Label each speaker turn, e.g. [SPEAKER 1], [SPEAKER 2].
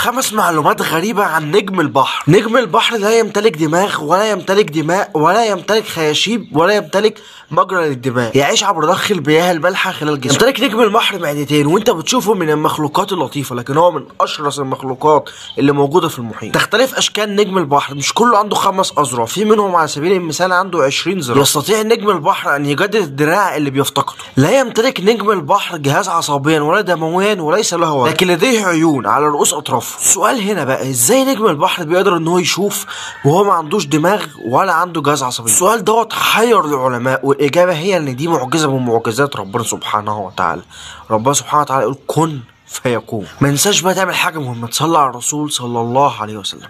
[SPEAKER 1] 5 معلومات غريبة عن نجم البحر. نجم البحر لا يمتلك دماغ ولا يمتلك دماء ولا يمتلك خياشيم ولا يمتلك مجرى للدماء، يعيش عبر ضخ المياه المالحة خلال جسمه. يمتلك نجم البحر معدتين، وانت بتشوفه من المخلوقات اللطيفة، لكن هو من اشرس المخلوقات اللي موجودة في المحيط. تختلف اشكال نجم البحر، مش كله عنده 5 اذرع، في منهم على سبيل المثال عنده 20 ذراع. يستطيع نجم البحر ان يجدد الدراع اللي بيفتقده. لا يمتلك نجم البحر جهاز عصبيا ولا دمويا وليس له وجه، لكن لديه عيون على رؤوس اطرافه. السؤال هنا بقى، ازاي نجم البحر بيقدر ان هو يشوف وهو ما عندوش دماغ ولا عنده جهاز عصبي؟ السؤال دوت حير العلماء، والاجابه هي ان دي معجزه من معجزات ربنا سبحانه وتعالى. ربنا سبحانه وتعالى يقول كن فيكون. ما ننساش بقى تعمل حاجه مهمه، تصلي على الرسول صلى الله عليه وسلم.